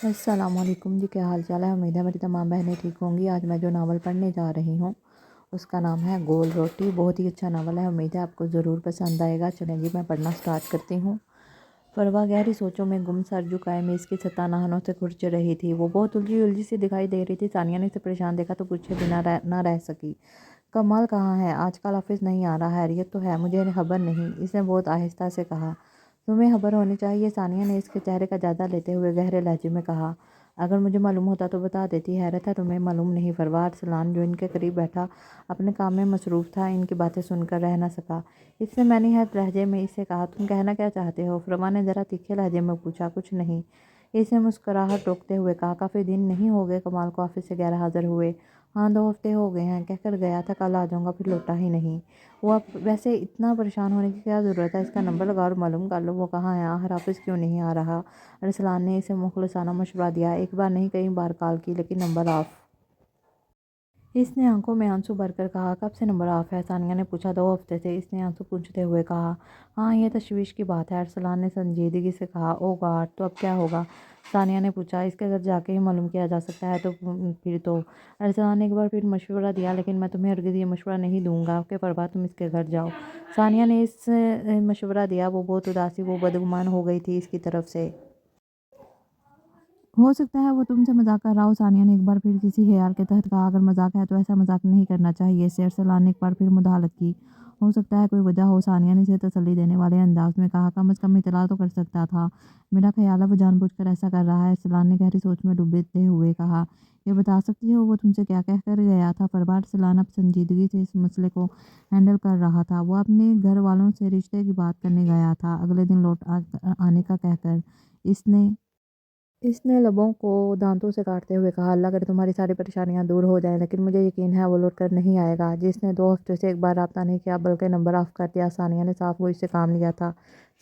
السلام علیکم جی، کیا حال چال ہے؟ امید ہے میری تمام بہنیں ٹھیک ہوں گی۔ آج میں جو ناول پڑھنے جا رہی ہوں اس کا نام ہے گول روٹی۔ بہت ہی اچھا ناول ہے، امید ہے آپ کو ضرور پسند آئے گا۔ چلیں جی، میں پڑھنا سٹارٹ کرتی ہوں۔ فروا گہری سوچوں میں گم سر جھکائے میز کی سطح نہانوں سے کھرچ رہی تھی۔ وہ بہت الجھی سی دکھائی دے رہی تھی۔ ثانیہ نے اسے پریشان دیکھا تو پوچھے بنا نہ رہ سکی، کمال کہاں ہے؟ آج کل آفس نہیں آ رہا؟ خیریت تو ہے؟ مجھے خبر نہیں، اس نے بہت آہستہ سے کہا۔ تمہیں خبر ہونی چاہیے، ثانیہ نے اس کے چہرے کا جائزہ لیتے ہوئے گہرے لہجے میں کہا۔ اگر مجھے معلوم ہوتا تو بتا دیتی۔ حیرت ہے تمہیں معلوم نہیں؟ فروا ارسلان جو ان کے قریب بیٹھا اپنے کام میں مصروف تھا، ان کی باتیں سن کر رہ نہ سکا۔ اس نے مینیہت لہجے میں اسے کہا، تم کہنا کیا چاہتے ہو؟ فروا نے ذرا تیکھے لہجے میں پوچھا۔ کچھ نہیں، اس نے مسکراہٹ روکتے ہوئے کہا۔ کافی دن نہیں ہو گئے کمال کو آفس سے غیر حاضر ہوئے؟ ہاں 2 ہفتے ہو گئے ہیں، کہہ کر گیا تھا کل آ جاؤں گا، پھر لوٹا ہی نہیں۔ وہ اب ویسے اتنا پریشان ہونے کی کیا ضرورت ہے؟ اس کا نمبر لگاؤ اور معلوم کر لو وہ کہاں ہے، آخر آفس کیوں نہیں آ رہا؟ ارسلان نے اسے مخلصانہ مشورہ دیا۔ ایک بار نہیں کئی بار کال کی لیکن نمبر آف۔ اس نے آنکھوں میں آنسو بھر کر کہا۔ کب سے نمبر آف ہے؟ ثانیہ نے پوچھا۔ 2 ہفتے سے، اس نے آنسو پوچھتے ہوئے کہا۔ ہاں یہ تشویش کی بات ہے، ارسلان نے سنجیدگی سے کہا۔ او گاڈ، تو اب کیا ہوگا؟ ثانیہ نے پوچھا۔ اس کے گھر جا کے ہی معلوم کیا جا سکتا ہے، تو پھر تو ارسلان نے ایک بار پھر مشورہ دیا، لیکن میں تمہیں ہرگز یہ مشورہ نہیں دوں گا کہ فروا تم اس کے گھر جاؤ۔ ثانیہ نے اس مشورہ دیا۔ وہ بہت اداسی، وہ بدگمان ہو گئی تھی اس کی طرف سے۔ ہو سکتا ہے وہ تم سے مذاق کر رہا ہو، ثانیہ نے ایک بار پھر کسی خیال کے تحت کہا۔ اگر مذاق ہے تو ایسا مذاق نہیں کرنا چاہیے اسے، ارسلان نے ایک بار پھر مداخلت کی۔ ہو سکتا ہے کوئی وجہ ہو، ثانیہ نے اسے تسلی دینے والے انداز میں کہا۔ کم از کم اطلاع تو کر سکتا تھا۔ میرا خیال ہے وہ جان بوجھ کر ایسا کر رہا ہے، ارسلان نے گہری سوچ میں ڈوبتے ہوئے کہا۔ یہ بتا سکتی ہو وہ تم سے کیا کہہ کر گیا تھا؟ فروا ارسلان اب سنجیدگی سے اس مسئلے کو ہینڈل کر رہا تھا۔ وہ اپنے گھر والوں سے رشتے کی بات کرنے گیا تھا، اگلے دن لوٹ آنے کا کہہ کر۔ اس نے لبوں کو دانتوں سے کاٹتے ہوئے کہا۔ اللہ کرے تمہاری ساری پریشانیاں دور ہو جائیں، لیکن مجھے یقین ہے وہ لوٹ کر نہیں آئے گا۔ جس نے 2 ہفتے سے ایک بار رابطہ نہیں کیا بلکہ نمبر آف کر دیا، ثانیہ نے صاف گوئی سے کام لیا تھا۔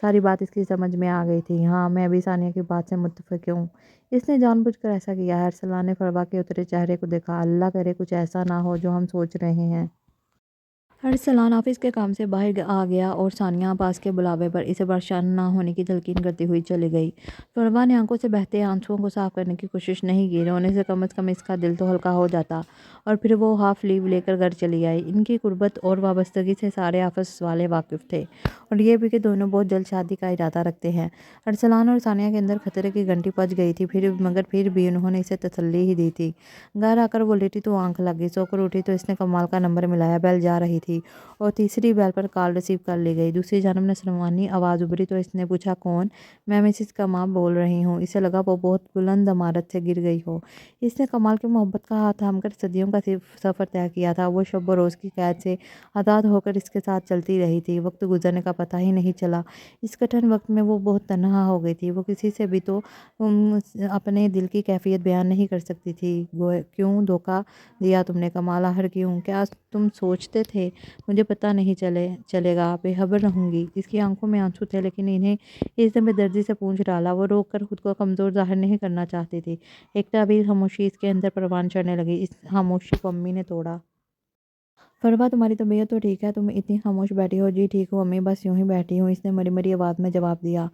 ساری بات اس کی سمجھ میں آ گئی تھی۔ ہاں میں بھی ثانیہ کی بات سے متفق ہوں، اس نے جان بوجھ کر ایسا کیا ہے۔ ارسلان نے فروا کے اترے چہرے کو دیکھا۔ اللہ کرے کچھ ایسا نہ ہو جو ہم سوچ رہے ہیں۔ ارسلان آفس کے کام سے باہر آ گیا اور ثانیہ پاس کے بلاوے پر اسے پریشان نہ ہونے کی تلقین کرتی ہوئی چلی گئی۔ فروا نے آنکھوں سے بہتے آنسوؤں کو صاف کرنے کی کوشش نہیں کی۔ رونے سے کم از کم اس کا دل تو ہلکا ہو جاتا، اور پھر وہ ہاف لیو لے کر گھر چلی آئی۔ ان کی قربت اور وابستگی سے سارے آفس والے واقف تھے، اور یہ بھی کہ دونوں بہت جلد شادی کا ارادہ رکھتے ہیں۔ ارسلان اور ثانیہ کے اندر خطرے کی گھنٹی بج گئی تھی، مگر پھر بھی انہوں نے اسے تسلی ہی دی تھی۔ گھر آ کر وہ لیٹی تو آنکھ لگ گئی۔ سو کر اٹھی تو اس نے کمال کا نمبر ملایا۔ بیل جا رہی تھی اور تیسری بیل پر کال ریسیو کر لی گئی۔ دوسری جانب نصرانی آواز ابھری تو اس نے پوچھا، کون؟ میں مسز کمال بول رہی ہوں۔ اسے لگا وہ بہت بلند عمارت سے گر گئی ہو۔ اس نے کمال کی محبت کا ہاتھ تھام کر صدیوں کا سفر طے کیا تھا۔ وہ شب و روز کی قید سے آزاد ہو کر اس کے ساتھ چلتی رہی تھی۔ وقت گزرنے کا پتہ ہی نہیں چلا۔ اس کٹھن وقت میں وہ بہت تنہا ہو گئی تھی۔ وہ کسی سے بھی تو اپنے دل کی کیفیت بیان نہیں کر سکتی تھی۔ کیوں دھوکہ دیا تم نے کمال؟ آخر کیوں؟ کیا تم سوچتے تھے مجھے پتہ نہیں چلے گا؟ بے خبر رہوں گی؟ اس کی آنکھوں میں آنسو تھے، لیکن انہیں اس نے بے دردی سے پونچھ ڈالا۔ وہ روک کر خود کو کمزور ظاہر نہیں کرنا چاہتی تھی۔ ایک طویل خاموشی اس کے اندر پروان چڑھنے لگی۔ اس خاموشی کو امی نے توڑا۔ فروا تمہاری طبیعت تو ٹھیک ہے؟ تم اتنی خاموش بیٹھی ہو؟ جی ٹھیک ہوں امی، بس یوں ہی بیٹھی ہوں، اس نے مری مری آواز میں جواب دیا۔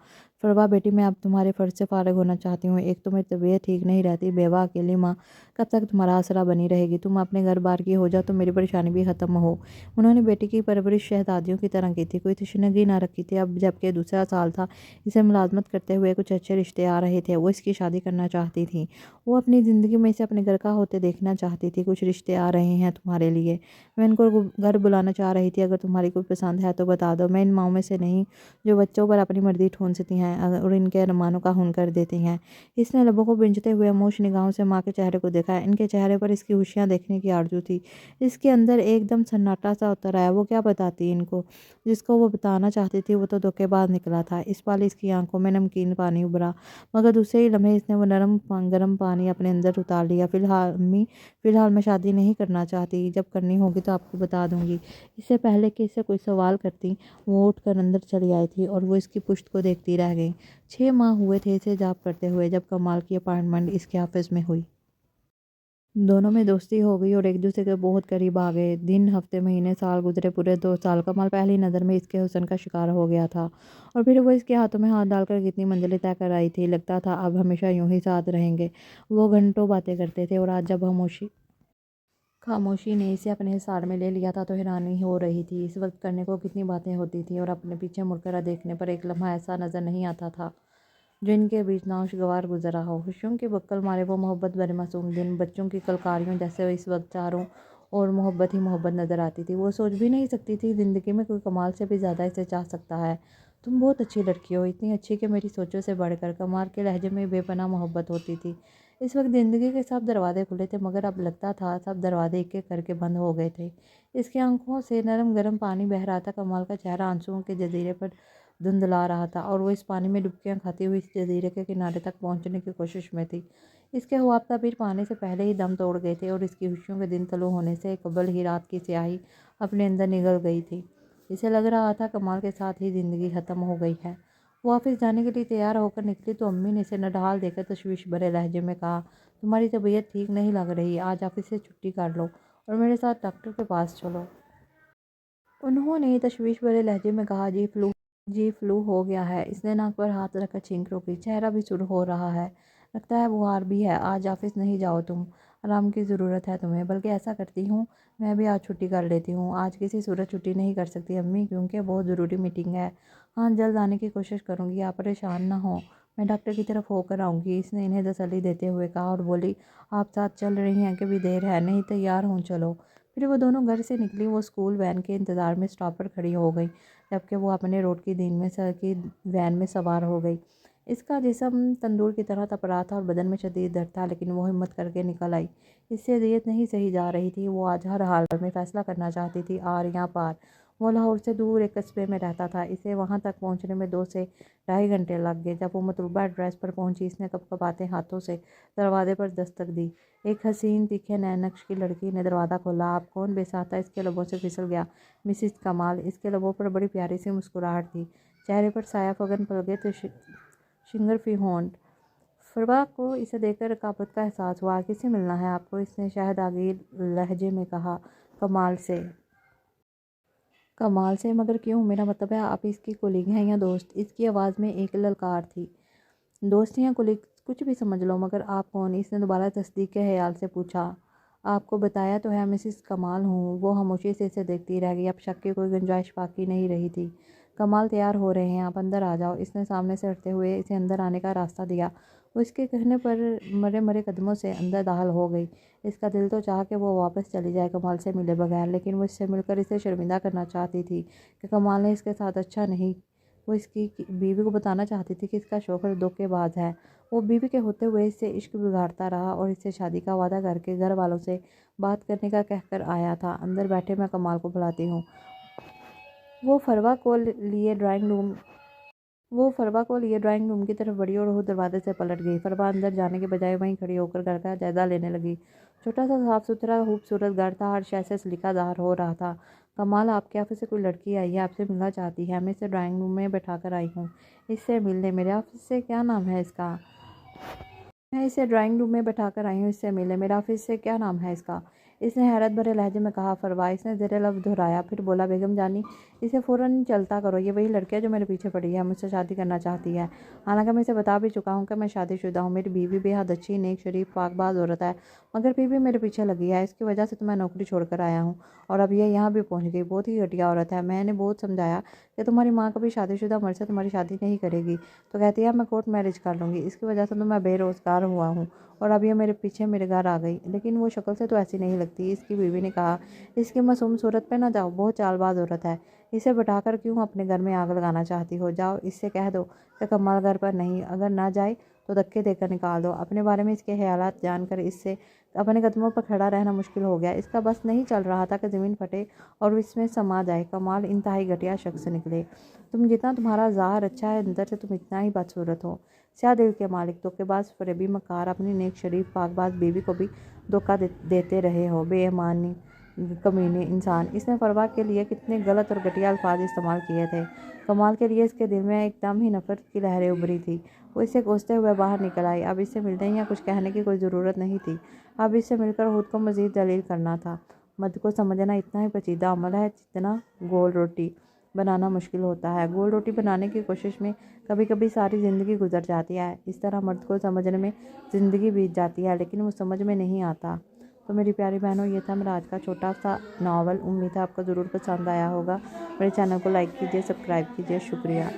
فروا بیٹی میں اب تمہارے فرض سے فارغ ہونا چاہتی ہوں۔ ایک تو میری طبیعت ٹھیک نہیں رہتی، بیوہ اکیلی ماں کب تک تمہارا آسرا بنی رہے گی؟ تم اپنے گھر بار کی ہو جاؤ تو میری پریشانی بھی ختم ہو۔ انہوں نے بیٹی کی پرورش شہزادیوں کی طرح کی تھی، کوئی تشنگی نہ رکھی تھی۔ اب جبکہ دوسرا سال تھا، اسے ملازمت کرتے ہوئے کچھ اچھے رشتے آ رہے تھے، وہ اس کی شادی کرنا چاہتی تھی۔ وہ اپنی زندگی میں اسے اپنے گھر کا ہوتے دیکھنا چاہتی تھی۔ کچھ رشتے آ رہے ہیں تمہارے لیے، میں ان کو گھر بلانا چاہ رہی تھی۔ اگر تمہاری کوئی پسند ہے تو بتا دو۔ میں ان ماؤں میں سے نہیں جو بچوں پر اپنی مرضی ٹھونستی ہیں اور ان کے ارمانوں کا خون کر دیتی ہیں۔ اس نے لبوں کو بھینچتے ہوئے خاموش نگاہوں سے ماں کے چہرے کو دیکھا۔ ان کے چہرے پر اس کی خوشیاں دیکھنے کی آرزو تھی۔ اس کے اندر ایک دم سناٹا سا اتر آیا۔ وہ کیا بتاتی ان کو؟ جس کو وہ بتانا چاہتی تھی وہ تو دھوکے باز نکلا تھا۔ اس پل اس کی آنکھوں میں نمکین پانی ابھرا، مگر دوسرے ہی لمحے اس نے وہ نرم گرم پانی اپنے اندر اتار لیا۔ فی الحال امی، فی الحال میں شادی نہیں کرنا چاہتی، جب کرنی ہوگی تو آپ کو بتا دوں گی۔ اس سے پہلے کہ اسے کوئی سوال کرتی، وہ اٹھ کر اندر چلی آئی تھی اور وہ اس کی پشت کو دیکھتی رہ گئی۔ 6 ماہ ہوئے تھے اسے جاب کرتے ہوئے جب کمال کی اپائنٹمنٹ اس کے آفس میں ہوئی۔ दोनों में दोस्ती हो गई और एक दूसरे के बहुत करीब आ गए। दिन, हफ्ते, महीने, साल गुजरे, पूरे 2 साल। कमाल पहली नज़र में इसके हुस्न का शिकार हो गया था और फिर वो इसके हाथों में हाथ डालकर कितनी मंजिलें तय कर आई थी। लगता था अब हमेशा यूं ही साथ रहेंगे। वो घंटों बातें करते थे और आज जब खामोशी ने इसे अपने हिसार में ले लिया था तो हैरानी हो रही थी। इस वक्त करने को कितनी बातें होती थी और अपने पीछे मुड़कर देखने पर एक लम्हा ऐसा नजर नहीं आता था जो इनके बीच नाखुशगवार गुजरा हो। खुशियों के बक्कल मारे वो मोहब्बत भरे मासूम दिन, बच्चों की कलकारियों जैसे इस वक्त चारों और मोहब्बत ही मोहब्बत नजर आती थी। वो सोच भी नहीं सकती थी जिंदगी में कोई कमाल से भी ज़्यादा इसे चाह सकता है। तुम बहुत अच्छी लड़की हो, इतनी अच्छी कि मेरी सोचों से बढ़कर। कमाल के लहजे में बेपनाह मोहब्बत होती थी। इस वक्त ज़िंदगी के सब दरवाजे खुले थे मगर अब लगता था सब दरवाजे एक एक करके बंद हो गए थे। इसकी आंखों से नरम गरम पानी बह रहा था। कमाल का चेहरा आंसुओं के जजीरे पर धुंधला रहा था और वो इस पानी में डुबकियां खाती हुई इस जजीरे के किनारे तक पहुंचने की कोशिश में थी। इसके ख्वाब ताबीर पाने से पहले ही दम तोड़ गए थे और इसकी खुशियों के दिन तलू होने से कबल ही रात की स्याही अपने अंदर निगल गई थी। इसे लग रहा था कमाल के साथ ही ज़िंदगी ख़त्म हो गई है। वो ऑफिस जाने के लिए तैयार होकर निकली तो अम्मी ने इसे नढाल देकर तशवीश भरे लहजे में कहा, तुम्हारी तबीयत ठीक नहीं लग रही, आज ऑफिस से छुट्टी कर लो और मेरे साथ डॉक्टर के पास चलो। उन्होंने तशवीश भरे लहजे में कहा, जी फ्लू हो गया है। इसने नाक पर हाथ रखकर छींक रोकी। चेहरा भी सुर्ख हो रहा है, लगता है बुखार भी है। आज ऑफिस नहीं जाओ तुम, आराम की ज़रूरत है तुम्हें। बल्कि ऐसा करती हूँ, मैं भी आज छुट्टी कर लेती हूँ। आज किसी सूरत छुट्टी नहीं कर सकती अम्मी, क्योंकि बहुत ज़रूरी मीटिंग है। हाँ, जल्द आने की कोशिश करूँगी, आप परेशान ना हो, मैं डॉक्टर की तरफ होकर आऊँगी। इसने इन्हें तसल्ली देते हुए कहा और बोली, आप साथ चल रही हैं कि भी देर है? नहीं, तैयार हूँ, चलो। फिर वो दोनों घर से निकली। वो स्कूल वैन के इंतज़ार में स्टॉप पर खड़ी हो गई, जबकि वो अपने रोड की दिन में की वैन में सवार हो गई। इसका जिस्म तंदूर की तरह तप रहा था और बदन में शदीद दर्द था, लेकिन वो हिम्मत करके निकल आई। इससे अदियत नहीं सही जा रही थी। वो आज हर हाल में फ़ैसला करना चाहती थी, आर या पार। वो लाहौर से दूर एक कस्बे में रहता था। इसे वहाँ तक पहुँचने में 2 से ढाई घंटे लग गए। जब वो मतलूबा एड्रेस पर पहुँची, इसने कपकपाते हाथों से दरवाजे पर दस्तक दी। एक हसीन तीखे नैन नक्श की लड़की ने दरवाज़ा खोला। आप कौन? बेसाता इसके लबों से फिसल गया। मिसिस कमाल। इसके लबों पर बड़ी प्यारी सी मुस्कुराहट थी, चेहरे पर साया फगन पल गए तो शिंगर होंठ। फरवा को इसे देखकर रकाबत का एहसास हुआ। किससे मिलना है आपको? इसने शायद आगे लहजे में कहा। कमाल से। कमाल से? मगर क्यों? मेरा मतलब है आप इसकी कोलीग हैं या दोस्त? इसकी आवाज़ में एक ललकार थी। दोस्त या कोलीग कुछ भी समझ लो, मगर आप कौन? इसने दोबारा तस्दीक के ख्याल से पूछा। आपको बताया तो है, मिसिस कमाल हूँ। वो खामोशी से इसे देखती रह गई। अब शक की कोई गुंजाइश बाकी नहीं रही थी। कमाल, तैयार हो रहे हैं, आप अंदर आ जाओ। इसने सामने से हटते हुए इसे अंदर आने का रास्ता दिया। वो इसके कहने पर मरे मरे कदमों से अंदर दाखिल हो गई। इसका दिल तो चाहा कि वो वापस चली जाए कमाल से मिले बगैर, लेकिन वो इससे मिलकर इसे शर्मिंदा करना चाहती थी कि कमाल ने इसके साथ अच्छा नहीं। वो इसकी बीवी को बताना चाहती थी कि इसका शौहर धोखेबाज है। वो बीवी के होते हुए इससे इश्क बिगाड़ता रहा और इससे शादी का वादा करके घर वालों से बात करने का कहकर आया था। अंदर बैठे, मैं कमाल को बुलाती हूँ। वो फरवा को लिए ड्राइंग रूम वो फरवा को लिए ड्राइंग रूम की तरफ बढ़ी और वो दरवाजे से पलट गई। फरवा अंदर जाने के बजाय वहीं खड़ी होकर घर का जायजा लेने लगी। छोटा सा साफ सुथरा खूबसूरत घर था, हर शय से सलीका ज़ाहिर हो रहा था। कमाल, आपके ऑफिस से कोई लड़की आई है, आपसे मिलना चाहती है। मैं इसे ड्राइंग रूम में बैठा कर आई हूँ इससे मिलने। मेरे ऑफिस से? क्या नाम है इसका? मैं इसे ड्राइंग रूम में बैठाकर आई हूँ इससे मिले। मेरा ऑफिस से क्या नाम है इसका? इसने हैरत भरे लहजे में कहा। फरवाइश ने ज़ेरे लफ्ज़ दोहराया, फिर बोला, बेगम जानी, इसे फ़ौरन चलता करो। ये वही लड़की है जो मेरे पीछे पड़ी है, मुझसे शादी करना चाहती है। हालांकि मैं इसे बता भी चुका हूँ कि मैं शादीशुदा हूँ। मेरी बीवी बेहद अच्छी, नेक, शरीफ, पाकबाज औरत है, मगर फिर भी मेरे पीछे लगी है। इसकी वजह से तो मैं नौकरी छोड़कर आया हूँ और अब ये यहाँ भी पहुँच गई। बहुत ही घटिया औरत है। मैंने बहुत समझाया कि तुम्हारी माँ कभी शादीशुदा मर्द से तुम्हारी शादी नहीं करेगी, तो कहती है मैं कोर्ट मैरिज कर लूँगी। इसकी वजह से तो मैं बेरोज़गार हुआ हूँ और अब ये मेरे पीछे मेरे घर आ गई। लेकिन वो शक्ल से तो ऐसी नहीं लगती। इसकी बीवी ने कहा, इसकी मासूम सूरत पे ना जाओ, बहुत चालबाज औरत है। इसे बैठाकर क्यों अपने घर में आग लगाना चाहती हो? जाओ, इससे कह दो कि कमाल घर पर नहीं। अगर ना जाए तो धक्के देकर निकाल दो। अपने बारे में इसके ख्यालात जानकर इससे अपने कदमों पर खड़ा रहना मुश्किल हो गया। इसका बस नहीं चल रहा था कि ज़मीन फटे और इसमें समा जाए। कमाल इंतहाई घटिया शख्स निकले। तुम जितना तुम्हारा ज़ाहिर अच्छा है, अंदर से तुम इतना ही बदसूरत हो। स्या दिल के मालिक, धोखेबाज, फरेबी, मकार, अपनी नेक, शरीफ, पाकबाज बीवी को भी धोखा देते रहे हो। बेईमानी, कमीने इंसान। इसने फरवा के लिए कितने गलत और घटिया अल्फाज इस्तेमाल किए थे। कमाल के लिए इसके दिल में एकदम ही नफरत की लहरें उभरी थी। वो इसे कोसते हुए बाहर निकल आई। अब इससे मिलने या कुछ कहने की कोई ज़रूरत नहीं थी। अब इससे मिलकर खुद को मज़ीद जलील करना था। मर्द को समझना इतना ही पेचीदा अमल है जितना गोल रोटी बनाना मुश्किल होता है। गोल रोटी बनाने की कोशिश में कभी कभी सारी ज़िंदगी गुजर जाती है। इस तरह मर्द को समझने में ज़िंदगी बीत जाती है, लेकिन वो समझ में नहीं आता। तो मेरी प्यारी बहनों, ये था मेरा आज का छोटा सा नावल। उम्मीद है आपको ज़रूर पसंद आया होगा। मेरे चैनल को लाइक कीजिए, सब्सक्राइब कीजिए। शुक्रिया।